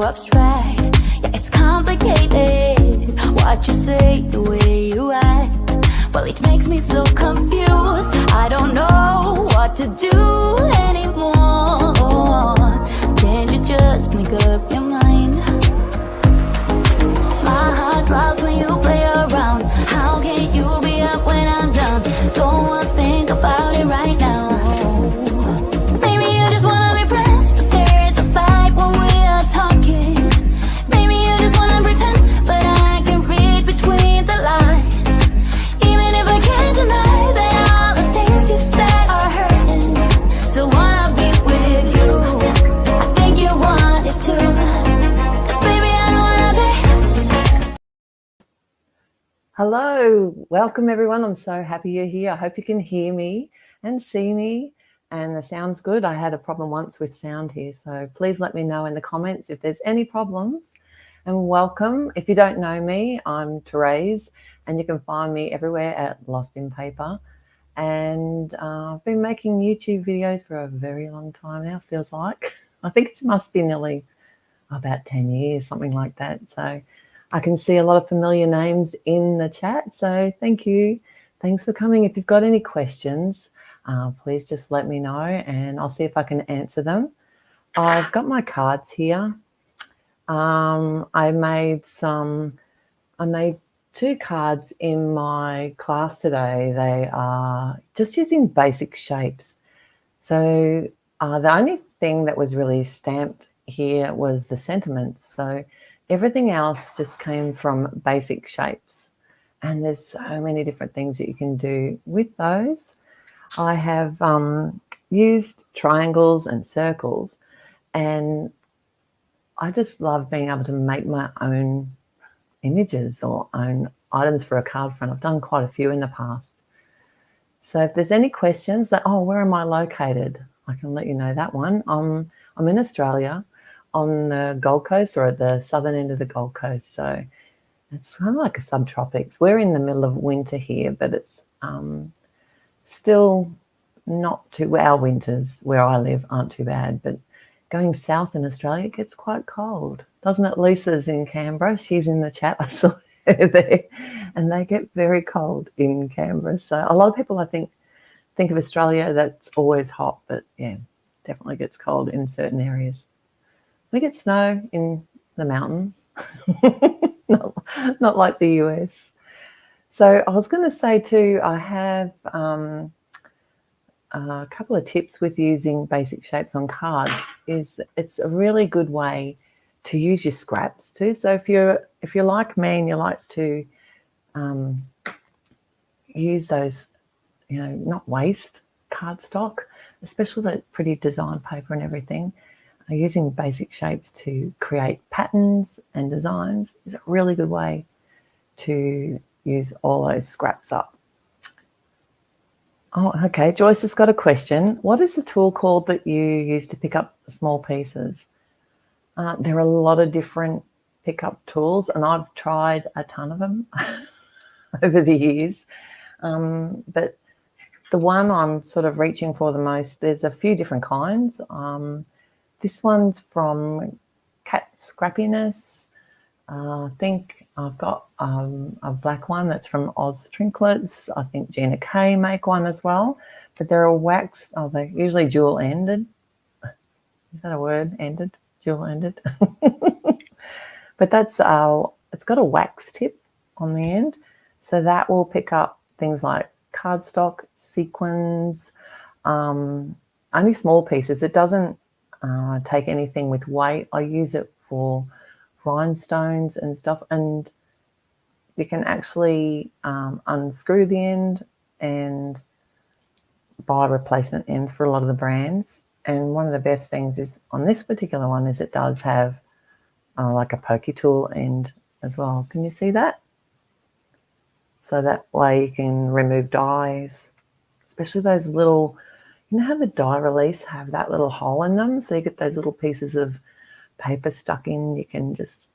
abstract. Yeah, it's complicated what you say, the way you act. Well, it makes me so confused. I don't know what to do anymore. Can't you just make up your mind? My heart drops when you play around. How can you be up when I'm down? Don't wanna think about it right now. Maybe you just wanna be friends, but there is a fight when we are talking. Maybe you just wanna pretend, but I can read between the lines. Even if I can't deny that all the things you said are hurting. Still wanna be with you. I think you want it too. 'Cause baby, I don't wanna be. Hello, welcome everyone. I'm so happy you're here. I hope you can hear me and see me and the sound's good. I had a problem once with sound here, so please let me know in the comments if there's any problems. And welcome. If you don't know me, I'm Therese and you can find me everywhere at Lost in Paper. And I've been making YouTube videos for a very long time now, feels like. I think it must be nearly about 10 years, something like that. So I can see a lot of familiar names in the chat, so thank you. Thanks for coming. If you've got any questions, please just let me know and I'll see if I can answer them. I've got my cards here. I made 2 cards in my class today. They are just using basic shapes. So the only thing that was really stamped here was the sentiments. So everything else just came from basic shapes. And there's so many different things that you can do with those. I have used triangles and circles, and I just love being able to make my own images or own items for a card front. I've done quite a few in the past. So if there's any questions that, oh, where am I located? I can let you know that one. I'm in Australia on the Gold Coast, or at the southern end of the Gold Coast. So it's kind of like a subtropics. We're in the middle of winter here, but it's still not too, our winters where I live aren't too bad, but going south in Australia, it gets quite cold, doesn't it? Lisa's in Canberra. She's in the chat. I saw her there. And they get very cold in Canberra. So a lot of people, I think of Australia, that's always hot, but yeah, definitely gets cold in certain areas. We get snow in the mountains, not like the US. So I was going to say too, I have a couple of tips with using basic shapes on cards. It's a really good way to use your scraps too. So if you're like me and you like to use those, not waste cardstock, especially that pretty design paper and everything, using basic shapes to create patterns and designs is a really good way to use all those scraps up. Oh, okay. Joyce has got a question. What is the tool called that you use to pick up small pieces? There are a lot of different pickup tools, and I've tried a ton of them over the years. But the one I'm sort of reaching for the most, there's a few different kinds. This one's from Cat Scrappiness. I think I've got a black one that's from Oz Trinklets. I think Gina K make one as well. But they're all waxed. Oh, they're usually dual-ended. Is that a word? Ended? Dual-ended? But that's it's got a wax tip on the end. So that will pick up things like cardstock, sequins, only small pieces. It doesn't take anything with weight. I use it for rhinestones and stuff, and you can actually unscrew the end and buy replacement ends for a lot of the brands. And one of the best things is on this particular one is it does have like a pokey tool end as well. Can you see that? So that way you can remove dies, especially those little, you know how the die release have that little hole in them? So you get those little pieces of paper stuck in, you can just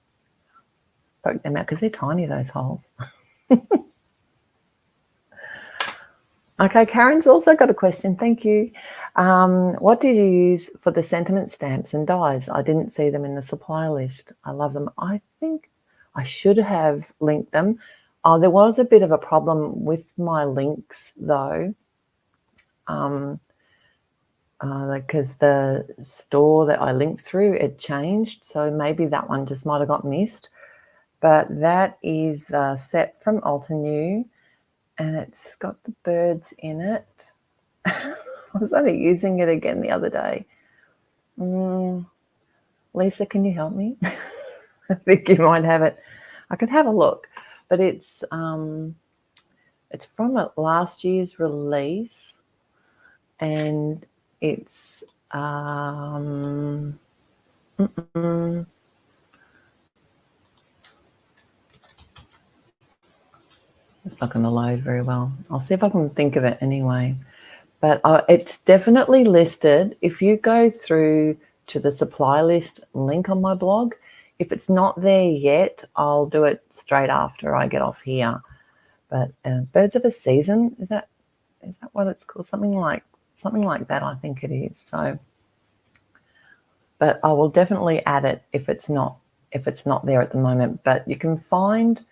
poke them out because they're tiny, those holes. Okay, Karen's also got a question. Thank you. What did you use for the sentiment stamps and dies? I didn't see them in the supply list. I love them. I think I should have linked them. There was a bit of a problem with my links though, because the store that I linked through, it changed. So maybe that one just might have got missed. But that is the set from Alta New, and it's got the birds in it. I was only using it again the other day. Lisa, can you help me? I think you might have it. I could have a look, but it's from last year's release, and it's it's not going to load very well. I'll see if I can think of it anyway. But it's definitely listed. If you go through to the supply list link on my blog, if it's not there yet, I'll do it straight after I get off here. But Birds of a Season, is that what it's called? Something like that, I think it is. So, but I will definitely add it if it's not there at the moment. But you can find,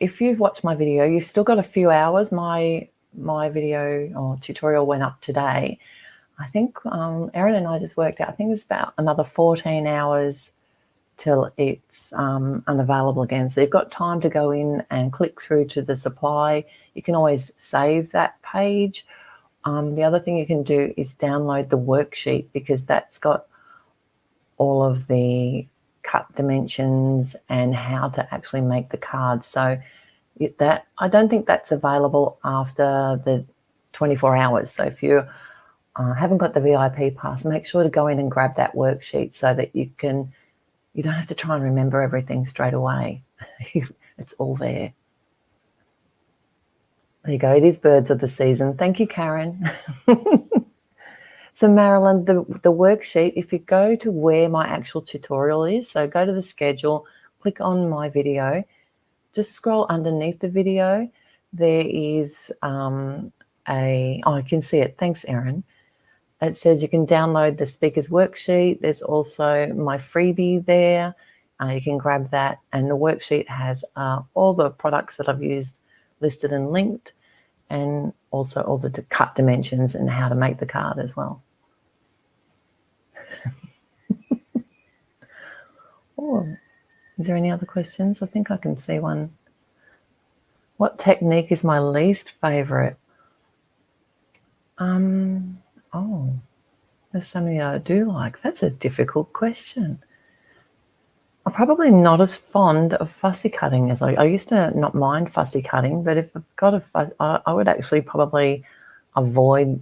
if you've watched my video, you've still got a few hours. My video or tutorial went up today. I think Erin and I just worked out, I think it's about another 14 hours till it's unavailable again. So you've got time to go in and click through to the supply. You can always save that page. The other thing you can do is download the worksheet, because that's got all of the cut dimensions and how to actually make the cards. So that, I don't think that's available after the 24 hours. So if you haven't got the VIP pass, make sure to go in and grab that worksheet so that you don't have to try and remember everything straight away. It's all there. There you go. It is Birds of the Season. Thank you, Karen. So Marilyn, the worksheet, if you go to where my actual tutorial is, so go to the schedule, click on my video, just scroll underneath the video. There is you can see it. Thanks, Erin. It says you can download the speaker's worksheet. There's also my freebie there. You can grab that. And the worksheet has all the products that I've used listed and linked, and also all the cut dimensions and how to make the card as well. Oh, is there any other questions? I think I can see one. What technique is my least favorite? Oh, there's something I do like. That's a difficult question. I'm probably not as fond of fussy cutting as I used to not mind fussy cutting, but if I've got I would actually probably avoid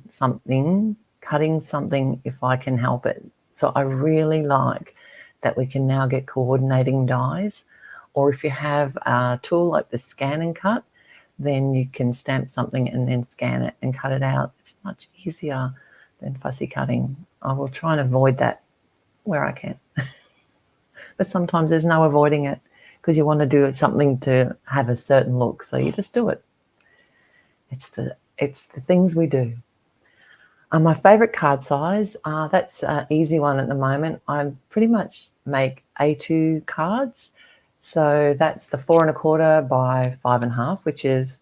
cutting something if I can help it. So I really like that we can now get coordinating dies, or if you have a tool like the scan and cut, then you can stamp something and then scan it and cut it out. It's much easier than fussy cutting. I will try and avoid that where I can. But sometimes there's no avoiding it, because you want to do something to have a certain look, so you just do it. It's the things we do. My favorite card size, that's an easy one at the moment. I pretty much make A2 cards. So that's the 4 1/4 by 5 1/2, which is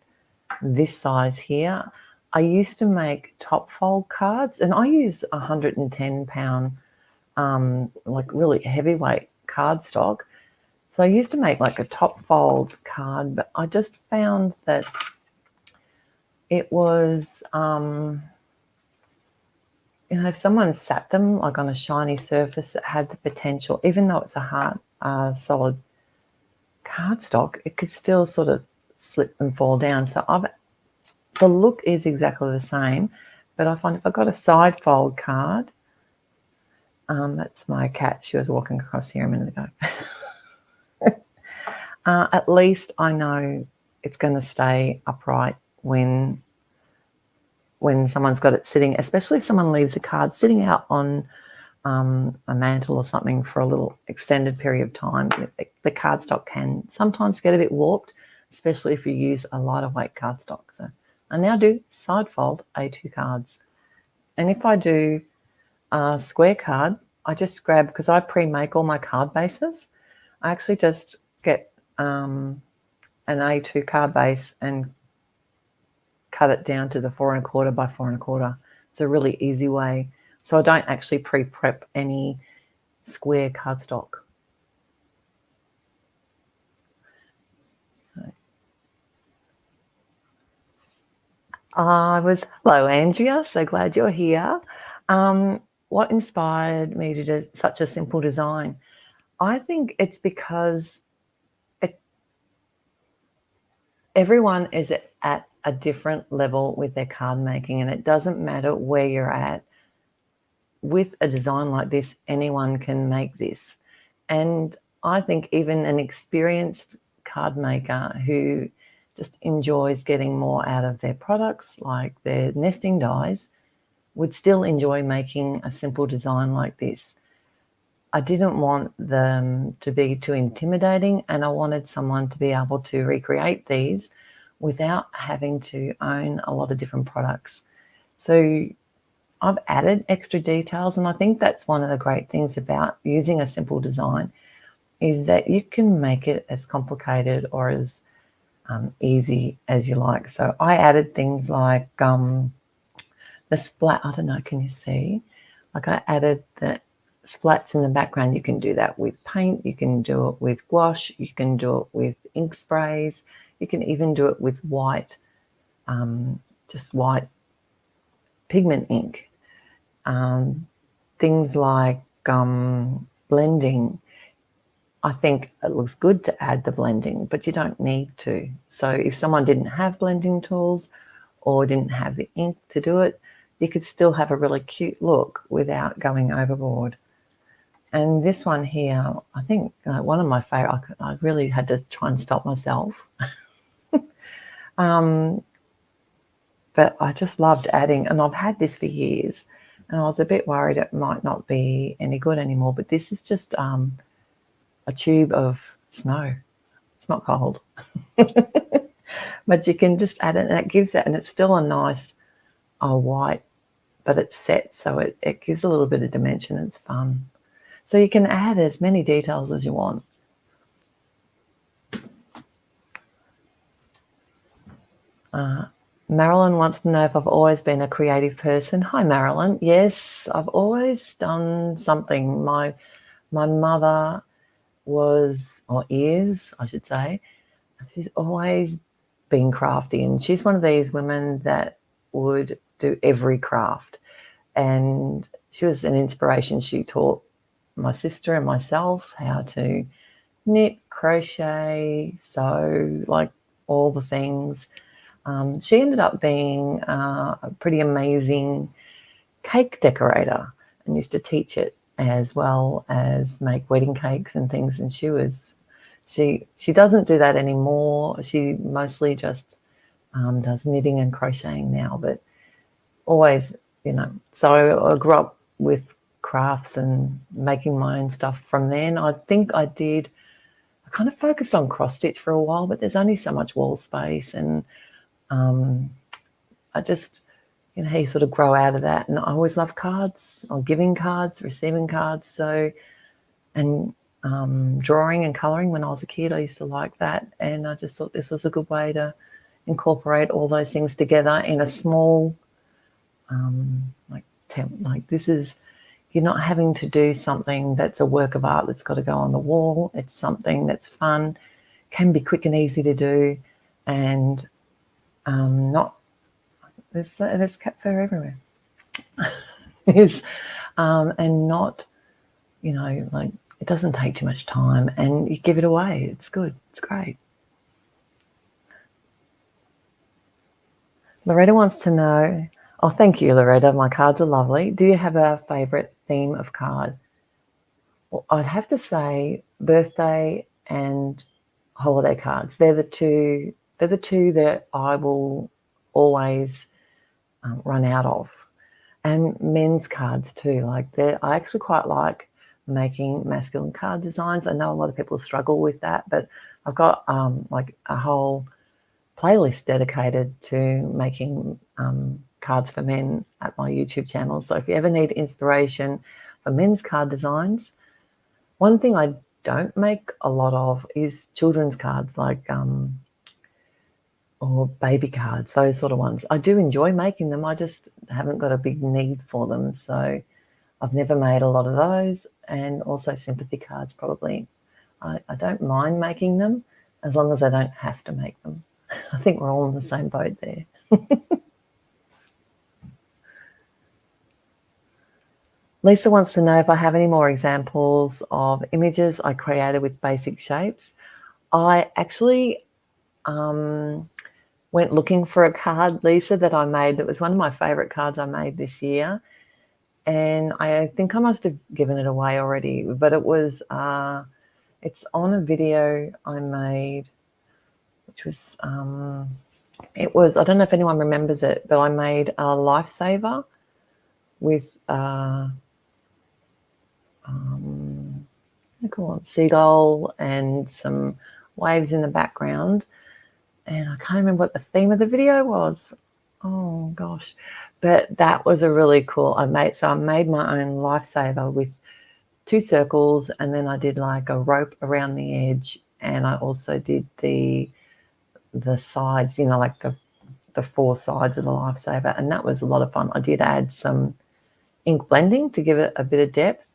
this size here. I used to make top fold cards, and I use 110-pound, like really heavyweight cardstock. So I used to make like a top fold card, but I just found that it was, if someone sat them like on a shiny surface that had the potential, even though it's a hard, solid cardstock, it could still sort of slip and fall down. So the look is exactly the same, but I find if I've got a side fold card, that's my cat. She was walking across here a minute ago. At least I know it's going to stay upright when someone's got it sitting, especially if someone leaves a card sitting out on a mantle or something for a little extended period of time. The cardstock can sometimes get a bit warped, especially if you use a lighter weight cardstock. So I now do side fold A2 cards. And if I do a square card, I just grab, because I pre-make all my card bases, I actually just get an A2 card base and cut it down to the 4 1/4 by 4 1/4. It's a really easy way. So I don't actually pre-prep any square cardstock. Hello, Andrea. So glad you're here. What inspired me to do such a simple design? I think it's because everyone is at a different level with their card making, and it doesn't matter where you're at. With a design like this, anyone can make this. And I think even an experienced card maker who just enjoys getting more out of their products, like their nesting dies, would still enjoy making a simple design like this. I didn't want them to be too intimidating, and I wanted someone to be able to recreate these without having to own a lot of different products. So I've added extra details, and I think that's one of the great things about using a simple design is that you can make it as complicated or as easy as you like. So I added things like the splat. I don't know, can you see? Like I added the splats in the background. You can do that with paint. You can do it with gouache. You can do it with ink sprays. You can even do it with white, just white pigment ink. Things like blending. I think it looks good to add the blending, but you don't need to. So if someone didn't have blending tools or didn't have the ink to do it, you could still have a really cute look without going overboard. And this one here, I think one of my favorite, I really had to try and stop myself. But I just loved adding, and I've had this for years, and I was a bit worried it might not be any good anymore, but this is just a tube of snow. It's not cold. But you can just add it, and it gives it, and it's still a nice white, but it's set, so it gives a little bit of dimension. It's fun. So you can add as many details as you want. Marilyn wants to know if I've always been a creative person. Hi, Marilyn. Yes, I've always done something. My mother was, or is, I should say, she's always been crafty, and she's one of these women that would do every craft. And she was an inspiration. She taught my sister and myself how to knit, crochet, sew, like all the things. She ended up being a pretty amazing cake decorator and used to teach it as well as make wedding cakes and things. And she doesn't do that anymore. She mostly just does knitting and crocheting now, but always, so I grew up with crafts and making my own stuff from then. I think I kind of focused on cross stitch for a while, but there's only so much wall space, and I just, you sort of grow out of that. And I always love cards, or giving cards, receiving cards. So, and drawing and colouring when I was a kid, I used to like that. And I just thought this was a good way to incorporate all those things together in a small, like this is, you're not having to do something that's a work of art that's got to go on the wall. It's something that's fun, can be quick and easy to do, and not, there's cat fur everywhere. And not, like, it doesn't take too much time, and you give it away. It's good. It's great. Loretta wants to know, oh, thank you, Loretta. My cards are lovely. Do you have a favourite theme of card? Well, I'd have to say birthday and holiday cards. They're the two that I will always run out of. And men's cards too. Like, I actually quite like making masculine card designs. I know a lot of people struggle with that, but I've got like a whole playlist dedicated to making cards for men at my YouTube channel. So if you ever need inspiration for men's card designs, one thing I don't make a lot of is children's cards, like or baby cards, those sort of ones. I do enjoy making them. I just haven't got a big need for them. So I've never made a lot of those, and also sympathy cards probably. I don't mind making them as long as I don't have to make them. I think we're all in the same boat there. Lisa wants to know if I have any more examples of images I created with basic shapes. I actually went looking for a card, Lisa, that I made that was one of my favourite cards I made this year. And I think I must have given it away already, but it was, it's on a video I made, which was, it was, I don't know if anyone remembers it, but I made a lifesaver with, seagull and some waves in the background. And I can't remember what the theme of the video was. Oh gosh, but that was a really cool. I made my own lifesaver with 2 circles, and then I did like a rope around the edge, and I also did the sides, you know, like the 4 sides of the lifesaver, and that was a lot of fun. I did add some ink blending to give it a bit of depth,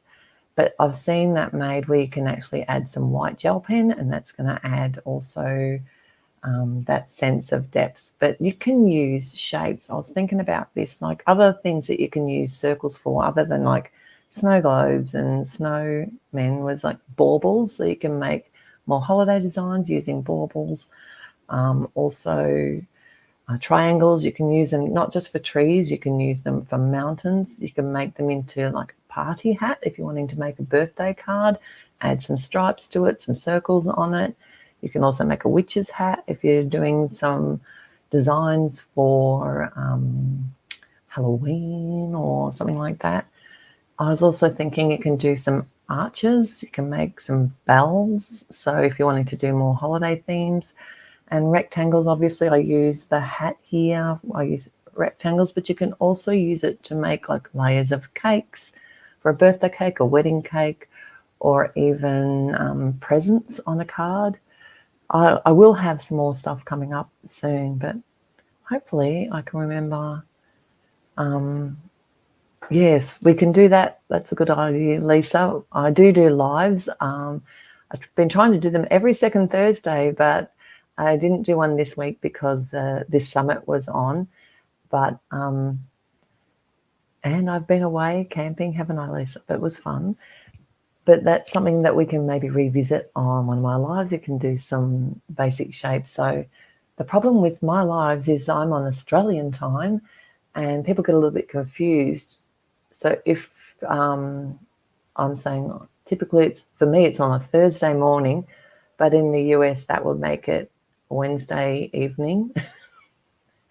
but I've seen that made where you can actually add some white gel pen, and that's going to add also that sense of depth. But you can use shapes. I was thinking about this, like other things that you can use circles for other than like snow globes and snowmen, was like baubles. So you can make more holiday designs using baubles. Also triangles, you can use them not just for trees, you can use them for mountains. You can make them into like a party hat if you're wanting to make a birthday card, add some stripes to it, some circles on it. You can also make a witch's hat if you're doing some designs for Halloween or something like that. I was also thinking you can do some arches. You can make some bells. So if you're wanting to do more holiday themes. And rectangles, obviously I use the hat here. I use rectangles, but you can also use it to make like layers of cakes for a birthday cake, a wedding cake, or even presents on a card. I will have some more stuff coming up soon, but hopefully I can remember. Yes, we can do that. That's a good idea, Lisa. I do lives. I've been trying to do them every second Thursday, but I didn't do one this week because this summit was on. But and I've been away camping, haven't I, Lisa? It was fun. But that's something that we can maybe revisit on one of my lives. You can do some basic shapes. So the problem with my lives is I'm on Australian time and people get a little bit confused. So if I'm saying typically for me it's on a Thursday morning, but in the US that would make it Wednesday evening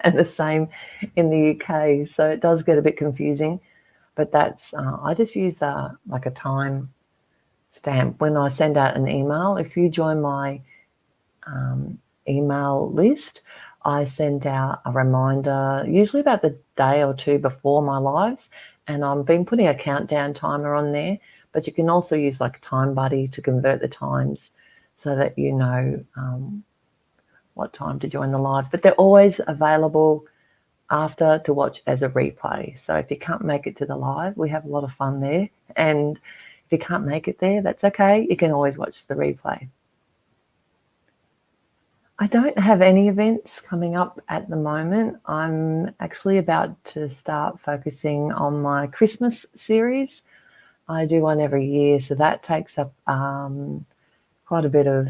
and the same in the UK. So it does get a bit confusing, but that's, I just use like a time stamp when I send out an email. If you join my email list, I send out a reminder usually about the day or two before my lives, and I've been putting a countdown timer on there, but you can also use like a time buddy to convert the times so that you know what time to join the live. But they're always available after to watch as a replay. So if you can't make it to the live, we have a lot of fun there, and if you can't make it there, that's okay. You can always watch the replay. I don't have any events coming up at the moment. I'm actually about to start focusing on my Christmas series. I do one every year, so that takes up quite a bit of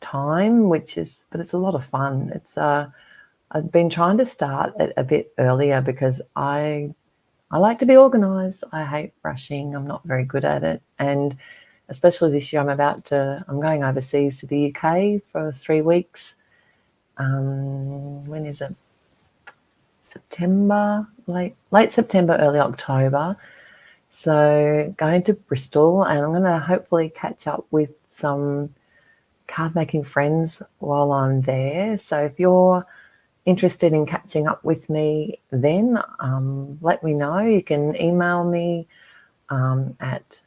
time, but it's a lot of fun. It's I've been trying to start it a bit earlier because I like to be organized. I hate rushing. I'm not very good at it. And especially this year, I'm going overseas to the UK for 3 weeks. When is it? September, late September, early October. So going to Bristol, and I'm going to hopefully catch up with some card making friends while I'm there. So if you're interested in catching up with me, then let me know. You can email me at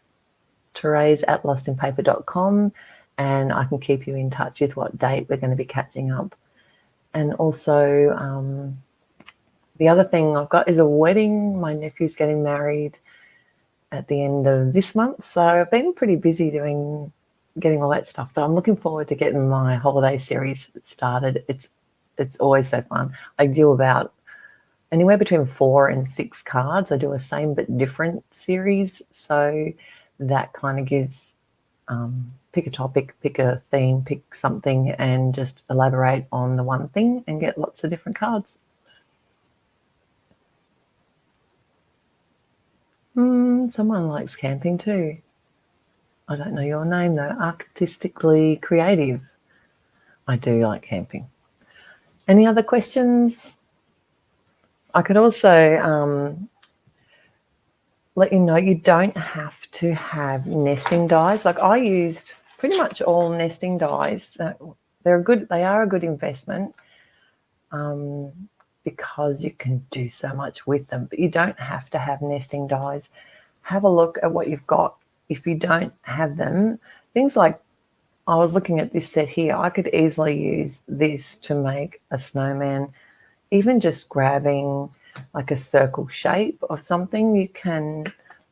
Therese@lostinpaper.com, and I can keep you in touch with what date we're going to be catching up. And also, the other thing I've got is a wedding. My nephew's getting married at the end of this month, so I've been pretty busy getting all that stuff. But I'm looking forward to getting my holiday series started. It's always so fun. I do about anywhere between 4 and 6 cards. I do a same but different series, so that kind of gives pick a topic, pick a theme, pick something, and just elaborate on the one thing and get lots of different cards. Someone likes camping too. I don't know your name though. Artistically creative. I do like camping. Any other questions? I could also let you know you don't have to have nesting dies. Like I used pretty much all nesting dies. They are a good investment because you can do so much with them, but you don't have to have nesting dies. Have a look at what you've got. If you don't have them, things like I was looking at this set here, I could easily use this to make a snowman. Even just grabbing like a circle shape of something, you can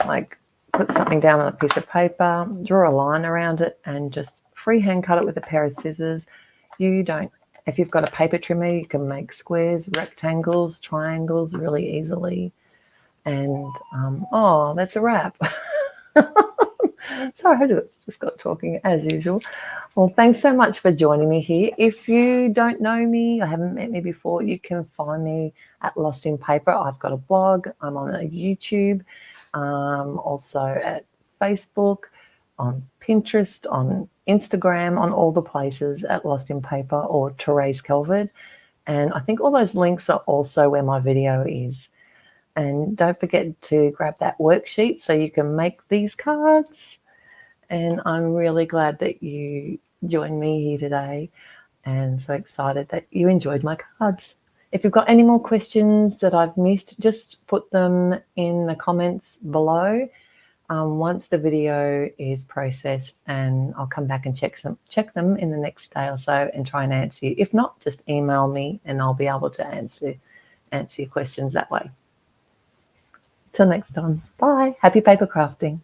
like put something down on a piece of paper, draw a line around it, and just freehand cut it with a pair of scissors. If you've got a paper trimmer, you can make squares, rectangles, triangles really easily. And that's a wrap. Sorry, I just got talking as usual. Well, thanks so much for joining me here. If you don't know me or haven't met me before, you can find me at Lost in Paper. I've got a blog. I'm on a YouTube, also at Facebook, on Pinterest, on Instagram, on all the places at Lost in Paper or Therese Calvird. And I think all those links are also where my video is. And don't forget to grab that worksheet so you can make these cards. And I'm really glad that you joined me here today and so excited that you enjoyed my cards. If you've got any more questions that I've missed, just put them in the comments below once the video is processed, and I'll come back and check them in the next day or so and try and answer you. If not, just email me and I'll be able to answer your questions that way. Till next time. Bye. Happy paper crafting.